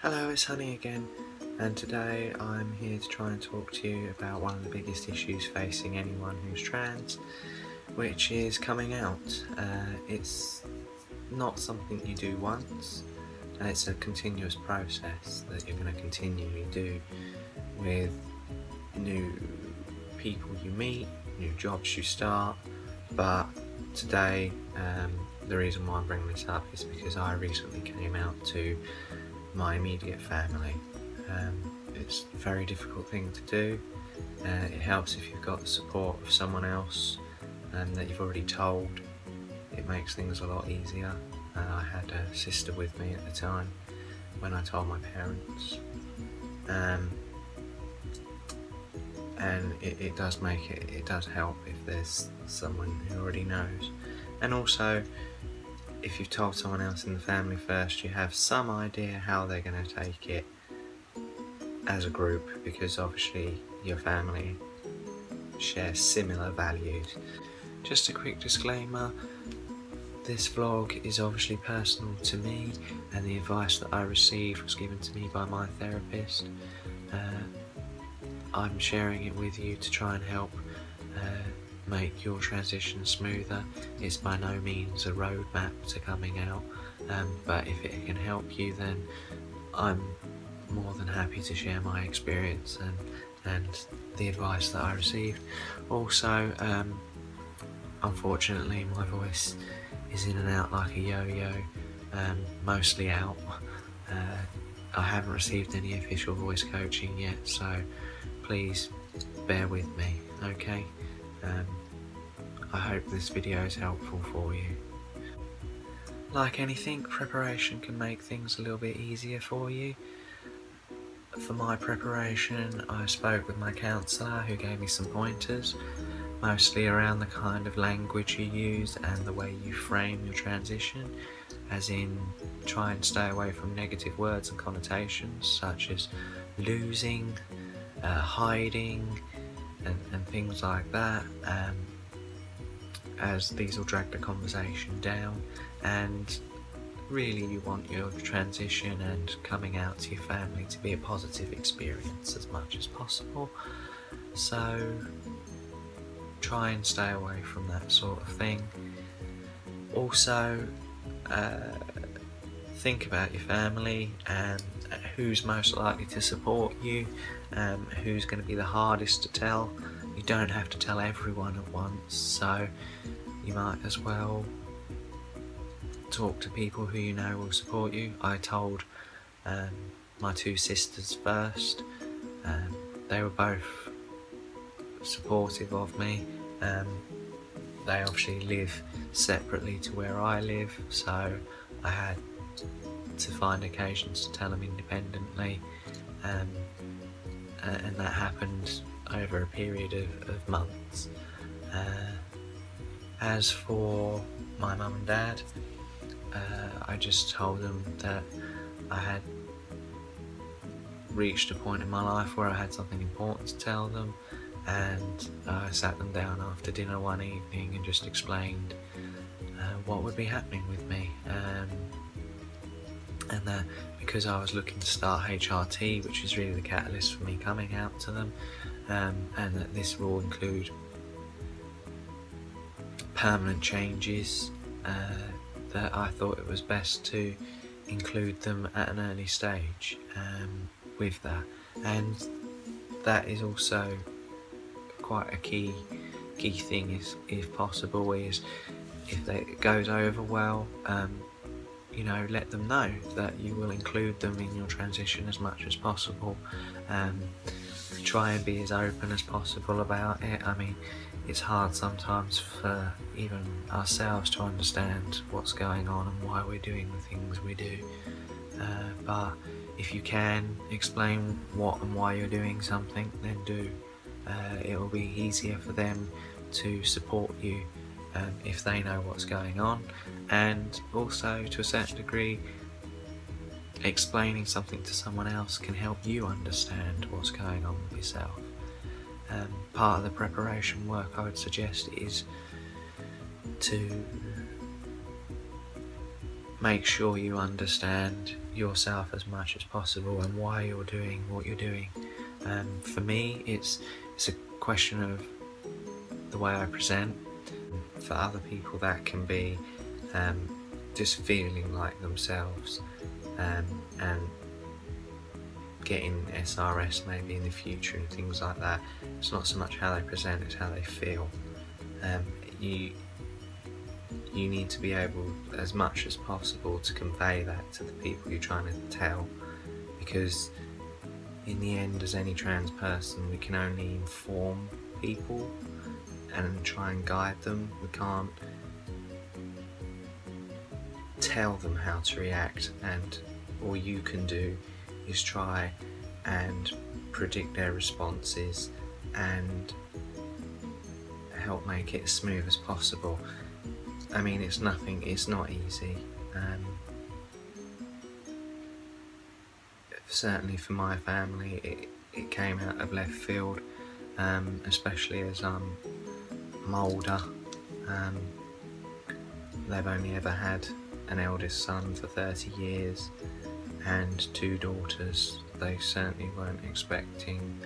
Hello, it's Honey again, and today I'm here to try and talk to you about one of the biggest issues facing anyone who's trans, which is coming out. It's not something you do once, and it's a continuous process that you're going to continually do with new people you meet, new jobs you start. But today, the reason why I'm bringing this up is because I recently came out to my immediate family. It's a very difficult thing to do. It helps if you've got the support of someone else that you've already told. It makes things a lot easier. I had a sister with me at the time when I told my parents, and it does help if there's someone who already knows. And also, if you've told someone else in the family first, you have some idea how they're going to take it as a group, because obviously your family shares similar values. Just a quick disclaimer, this vlog is obviously personal to me, and the advice that I received was given to me by my therapist. I'm sharing it with you to try and help make your transition smoother. It's by no means a roadmap to coming out, but if it can help you, then I'm more than happy to share my experience and the advice that I received. Also, unfortunately my voice is in and out like a yo-yo, mostly out. I haven't received any official voice coaching yet, so please bear with me, okay? I hope this video is helpful for you. Like anything, preparation can make things a little bit easier for you. For my preparation, I spoke with my counsellor, who gave me some pointers, mostly around the kind of language you use and the way you frame your transition, as in try and stay away from negative words and connotations such as losing, hiding, and things like that, as these will drag the conversation down. And really, you want your transition and coming out to your family to be a positive experience as much as possible, so try and stay away from that sort of thing. Also, think about your family and who's most likely to support you, who's going to be the hardest to tell. You don't have to tell everyone at once, so you might as well talk to people who you know will support you. I told my two sisters first. They were both supportive of me. They obviously live separately to where I live, so I had to find occasions to tell them independently, and that happened over a period of months. As for my mum and dad, I just told them that I had reached a point in my life where I had something important to tell them, and I sat them down after dinner one evening and just explained what would be happening with me, and that because I was looking to start HRT, which is really the catalyst for me coming out to them, and that this will include permanent changes, that I thought it was best to include them at an early stage with that. And that is also quite a key thing, if possible, is if it goes over well, you know, let them know that you will include them in your transition as much as possible. Try and be as open as possible about it. I mean, it's hard sometimes for even ourselves to understand what's going on and why we're doing the things we do, but if you can explain what and why you're doing something, then do. It will be easier for them to support you if they know what's going on, and also to a certain degree, explaining something to someone else can help you understand what's going on with yourself. Part of the preparation work I would suggest is to make sure you understand yourself as much as possible and why you're doing what you're doing. For me, it's a question of the way I present. For other people, that can be just feeling like themselves, and getting SRS maybe in the future and things like that. It's not so much how they present, it's how they feel. You need to be able, as much as possible, to convey that to the people you're trying to tell, because in the end, as any trans person, we can only inform people and try and guide them. We can't tell them how to react, and all you can do is try and predict their responses and help make it as smooth as possible. I mean, it's not easy. Certainly for my family, it came out of left field, especially as I'm older. They've only ever had an eldest son for 30 years and 2 daughters. They certainly weren't expecting,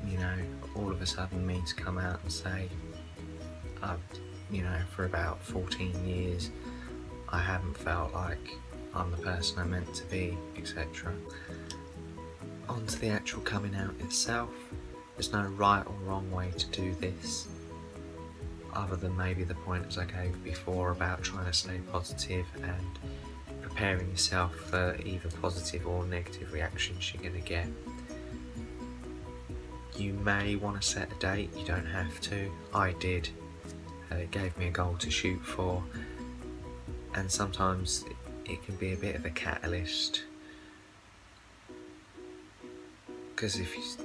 you know, all of a sudden me to come out and say, you know, for about 14 years I haven't felt like I'm the person I'm meant to be, etc. On to the actual coming out itself. There's no right or wrong way to do this, other than maybe the pointers I gave before about trying to stay positive and preparing yourself for either positive or negative reactions you're going to get. You may want to set a date, you don't have to. I did. It gave me a goal to shoot for, and sometimes it can be a bit of a catalyst, because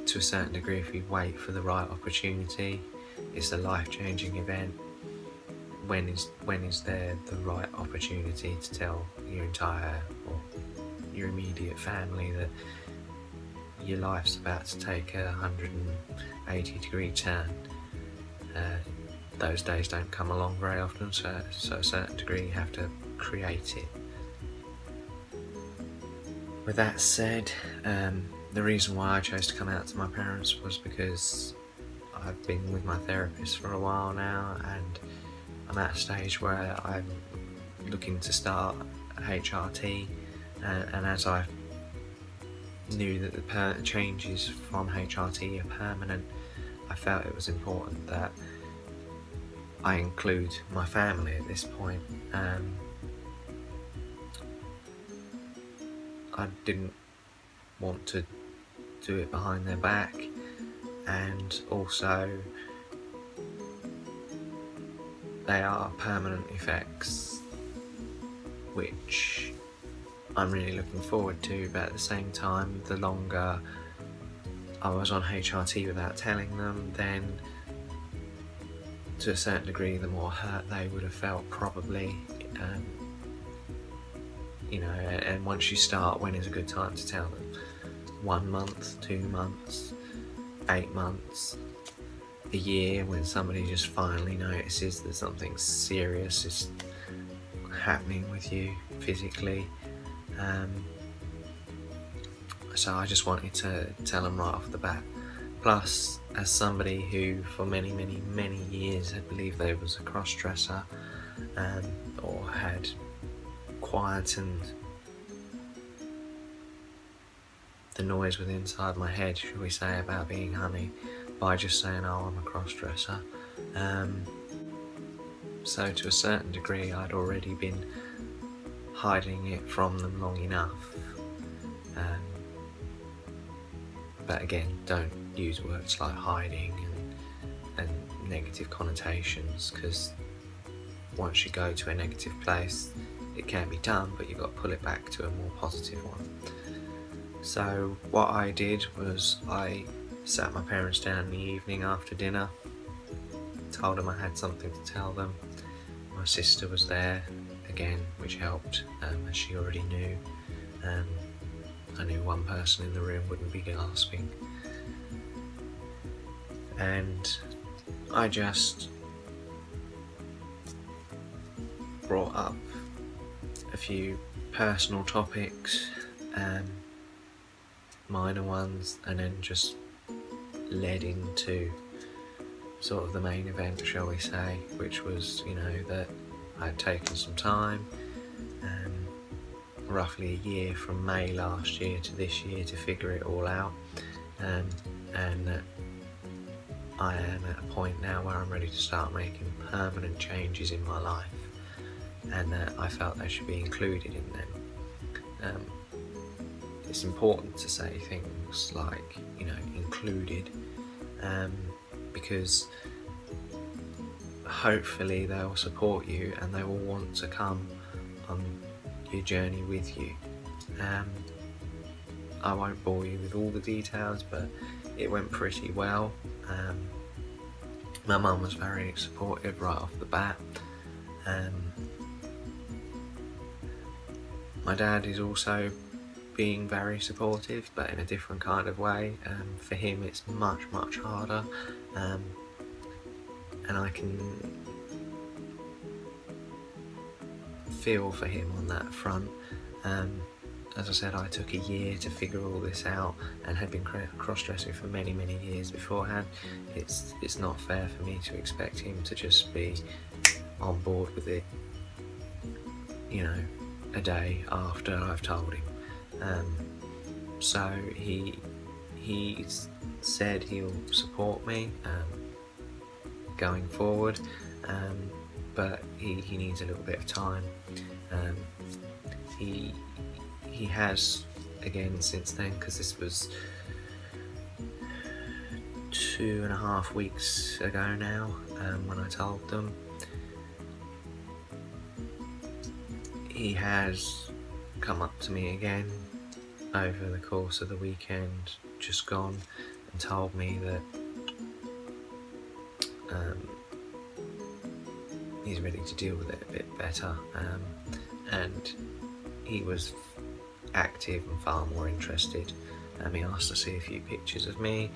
to a certain degree, if you wait for the right opportunity, it's a life-changing event. When is there the right opportunity to tell your entire or your immediate family that your life's about to take a 180-degree turn? Those days don't come along very often, so a certain degree you have to create it. With that said, the reason why I chose to come out to my parents was because I've been with my therapist for a while now, and I'm at a stage where I'm looking to start HRT, and as I knew that the changes from HRT are permanent, I felt it was important that I include my family at this point. I didn't want to do it behind their back, and also they are permanent effects which I'm really looking forward to, but at the same time, the longer I was on HRT without telling them, then to a certain degree the more hurt they would have felt, probably. You know, and once you start, when is a good time to tell them? 1 month, 2 months, 8 months, a year, when somebody just finally notices that something serious is happening with you physically. So I just wanted to tell them right off the bat. Plus, as somebody who for many years had believed they was a cross-dresser, or had quietened the noise within inside my head, should we say, about being honey, by just saying, oh, I'm a cross-dresser. So to a certain degree, I'd already been hiding it from them long enough. But again, don't use words like hiding and negative connotations, because once you go to a negative place, it can be done, but you've got to pull it back to a more positive one. So what I did was I sat my parents down in the evening after dinner, told them I had something to tell them. My sister was there again, which helped, as she already knew. I knew one person in the room wouldn't be gasping. And I just brought up a few personal topics, minor ones, and then just led into sort of the main event, shall we say, which was, you know, that I'd taken some time, roughly a year from May last year to this year, to figure it all out, and that I am at a point now where I'm ready to start making permanent changes in my life, and that I felt they should be included in them. It's important to say things like, you know, included, because hopefully they'll support you and they will want to come on your journey with you. I won't bore you with all the details, but it went pretty well. My mum was very supportive right off the bat. My dad is also being very supportive, but in a different kind of way. For him it's much harder, and I can feel for him on that front. As I said, I took a year to figure all this out and had been cross-dressing for many years beforehand. It's not fair for me to expect him to just be on board with it, you know, a day after I've told him. So he said he'll support me going forward, but he needs a little bit of time. He has, again, since then, because this was 2.5 weeks ago now, when I told them, he has come up to me again over the course of the weekend just gone and told me that he's ready to deal with it a bit better, and he was active and far more interested. He asked to see a few pictures of me,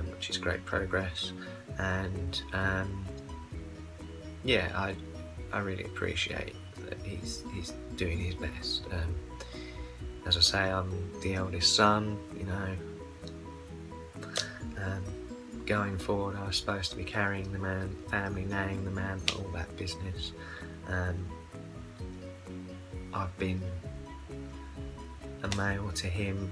which is great progress, and yeah, I really appreciate that he's doing his best. As I say, I'm the eldest son, you know. Going forward, I was supposed to be carrying the family name, the man, all that business. I've been a male to him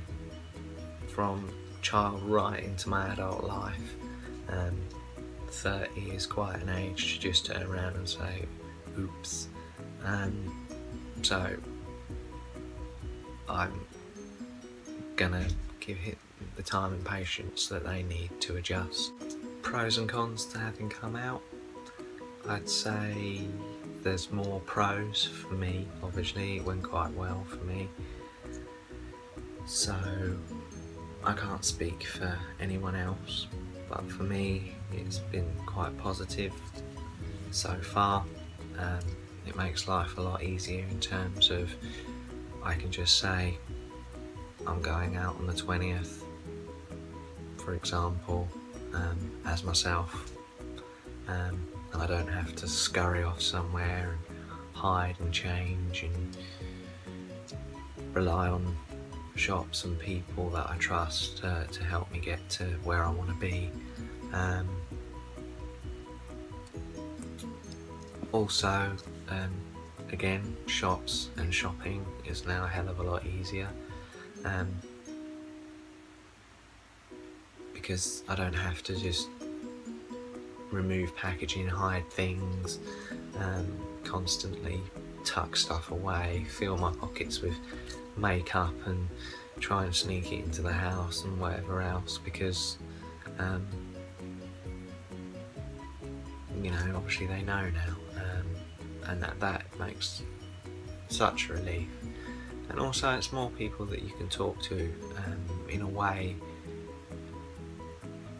from child right into my adult life. 30 is quite an age to just turn around and say, oops. So I'm gonna give it the time and patience that they need to adjust. Pros and cons to having come out. I'd say there's more pros for me. Obviously it went quite well for me, so I can't speak for anyone else, but for me it's been quite positive so far. It makes life a lot easier in terms of I can just say I'm going out on the 20th, for example, as myself, and I don't have to scurry off somewhere and hide and change and rely on shops and people that I trust to help me get to where I want to be. Also, again, shops and shopping is now a hell of a lot easier, because I don't have to just remove packaging, hide things, constantly tuck stuff away, fill my pockets with makeup and try and sneak it into the house and whatever else, because you know, obviously they know now, and that makes such a relief. And also it's more people that you can talk to in a way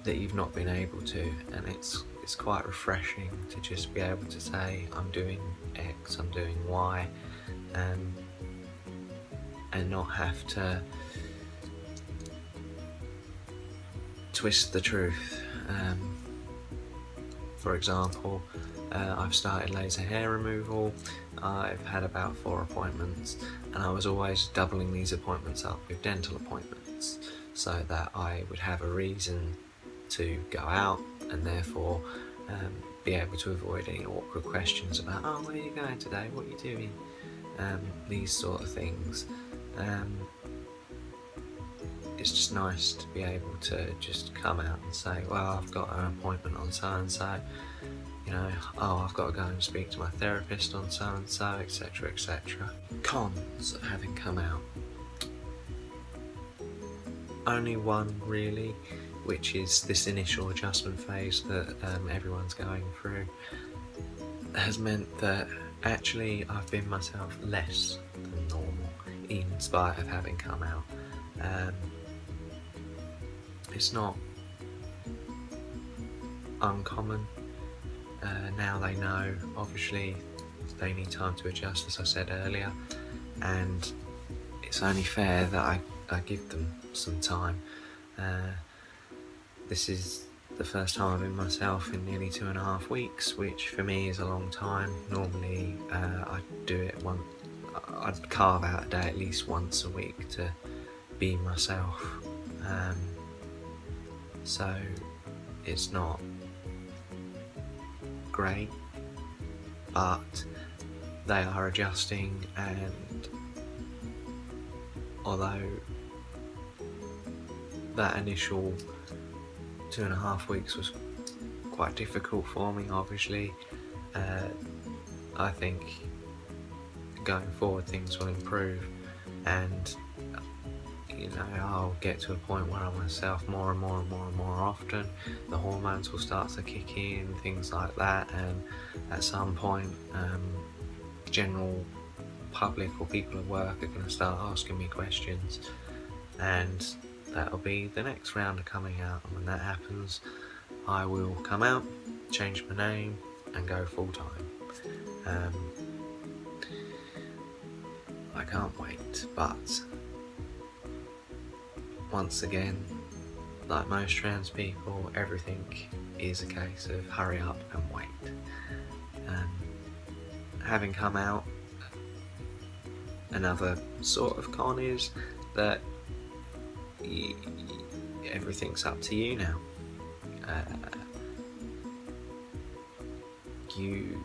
that you've not been able to, and it's quite refreshing to just be able to say I'm doing X, I'm doing Y, and not have to twist the truth. For example, I've started laser hair removal, I've had about 4 appointments, and I was always doubling these appointments up with dental appointments so that I would have a reason to go out, and therefore be able to avoid any awkward questions about, oh, where are you going today, what are you doing, these sort of things. It's just nice to be able to just come out and say, well, I've got an appointment on so and so, you know, oh, I've got to go and speak to my therapist on so and so, etc, etc. Cons of having come out. Only one really, which is this initial adjustment phase that everyone's going through, has meant that actually I've been myself less than normal in spite of having come out. It's not uncommon. Now they know, obviously they need time to adjust, as I said earlier, and it's only fair that I give them some time. This is the first time I've been myself in nearly 2.5 weeks, which for me is a long time. Normally I'd do it I'd carve out a day at least once a week to be myself. So it's not great, but they are adjusting, and although that initial 2.5 weeks was quite difficult for me, obviously, I think going forward things will improve, and you know, I'll get to a point where I'm myself more and more and more and more often. The hormones will start to kick in, things like that, and at some point general public or people at work are going to start asking me questions, and that'll be the next round of coming out. And when that happens, I will come out, change my name and go full time. I can't wait, but once again, like most trans people, everything is a case of hurry up and wait. Having come out, another sort of con is that everything's up to you now. You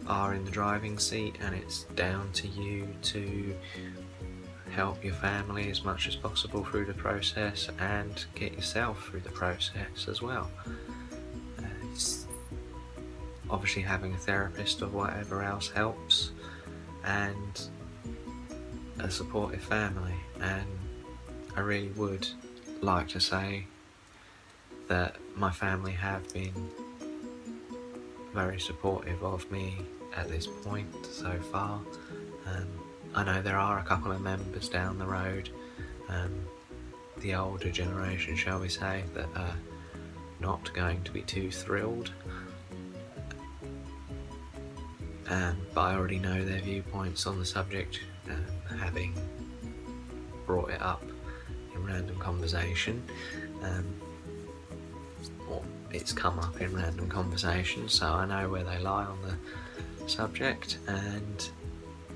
are in the driving seat, and it's down to you to help your family as much as possible through the process and get yourself through the process as well. Obviously having a therapist or whatever else helps, and a supportive family, and I really would like to say that my family have been very supportive of me at this point so far. I know there are a couple of members down the road, the older generation shall we say, that are not going to be too thrilled, but I already know their viewpoints on the subject, having brought it up in random conversation, or it's come up in random conversation, so I know where they lie on the subject, and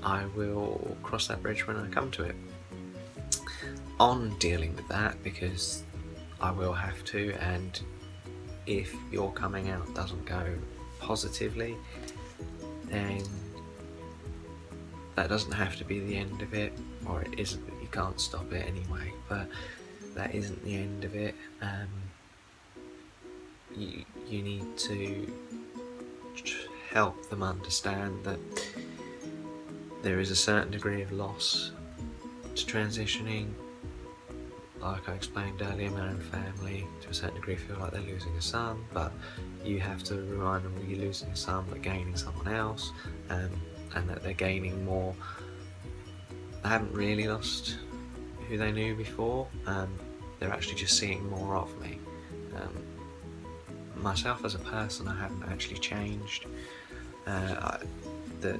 I will cross that bridge when I come to it. On dealing with that, because I will have to, and if your coming out doesn't go positively, then that doesn't have to be the end of it, or it isn't, you can't stop it anyway, but that isn't the end of it. You need to help them understand that there is a certain degree of loss to transitioning. Like I explained earlier, my own family to a certain degree feel like they're losing a son, but you have to remind them that you're losing a son but gaining someone else, and that they're gaining more. They haven't really lost who they knew before, they're actually just seeing more of me. Myself as a person, I haven't actually changed. The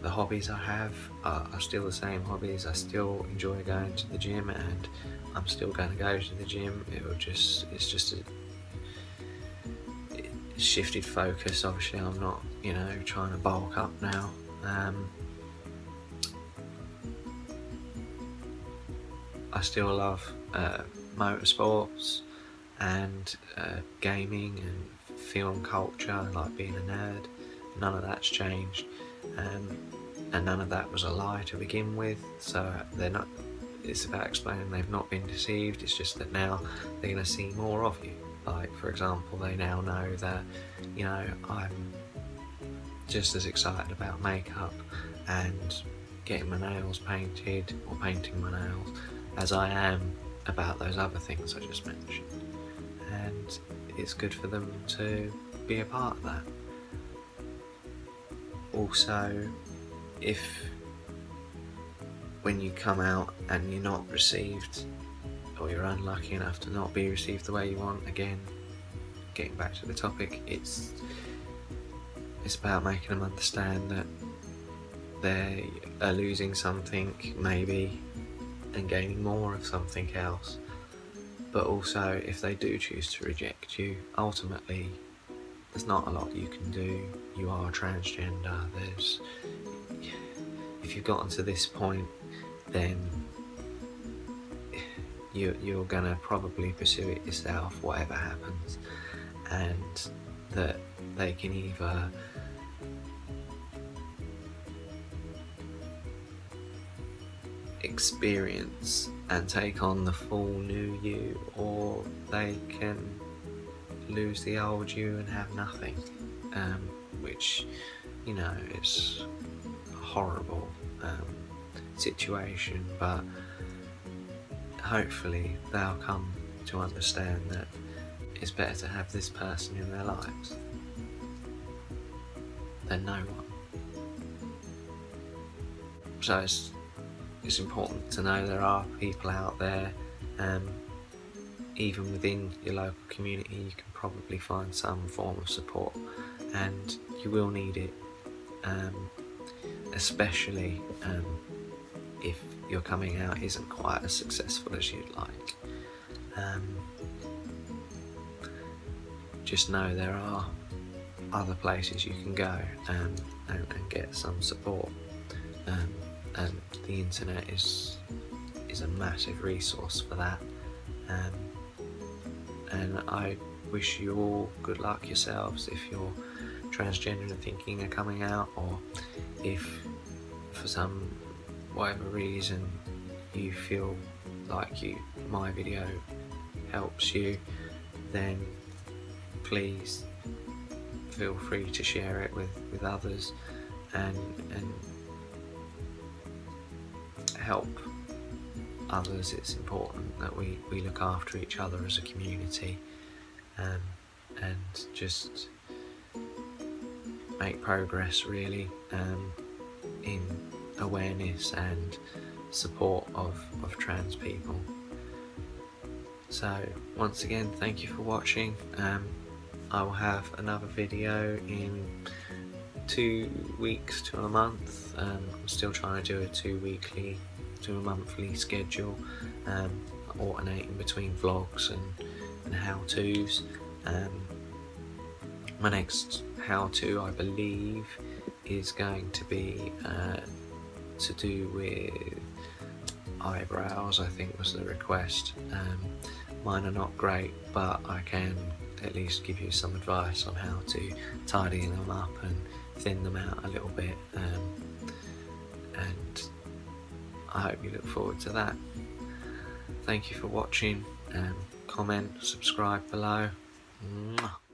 hobbies I have are still the same hobbies. I still enjoy going to the gym, and I'm still going to go to the gym. It's just a shifted focus. Obviously I'm not, trying to bulk up now. I still love motorsports and gaming and film culture, like being a nerd. None of that's changed, and none of that was a lie to begin with, so they're not. It's about explaining they've not been deceived. It's just that now they're going to see more of you. Like, for example, they now know that, you know, I'm just as excited about makeup and getting my nails painted or painting my nails as I am about those other things I just mentioned. And it's good for them to be a part of that. Also, if when you come out and you're not received, or you're unlucky enough to not be received the way you want, again, getting back to the topic, it's about making them understand that they are losing something maybe and gaining more of something else. But also, if they do choose to reject you, ultimately there's not a lot you can do. You are transgender. If you've gotten to this point, then you're gonna probably pursue it yourself, whatever happens, and that they can either experience and take on the full new you, or they can lose the old you and have nothing, which, you know, is a horrible situation, but hopefully they'll come to understand that it's better to have this person in their lives than no one. So it's important to know there are people out there, even within your local community you can probably find some form of support, and you will need it, especially if your coming out isn't quite as successful as you'd like. Just know there are other places you can go and get some support, and the internet is a massive resource for that, and I wish you all good luck yourselves if you're transgender and thinking of coming out, or if for some whatever reason you feel like my video helps you, then please feel free to share it with others and help others. It's important that we look after each other as a community, and just make progress really in awareness and support of trans people. So once again, thank you for watching. I will have another video in 2 weeks to a month. I'm still trying to do a 2 weekly to a monthly schedule, alternating between vlogs and how-tos. My next how-to, I believe, is going to be to do with eyebrows, I think was the request. Mine are not great, but I can at least give you some advice on how to tidy them up and thin them out a little bit, and I hope you look forward to that. Thank you for watching, comment, subscribe below. Mwah.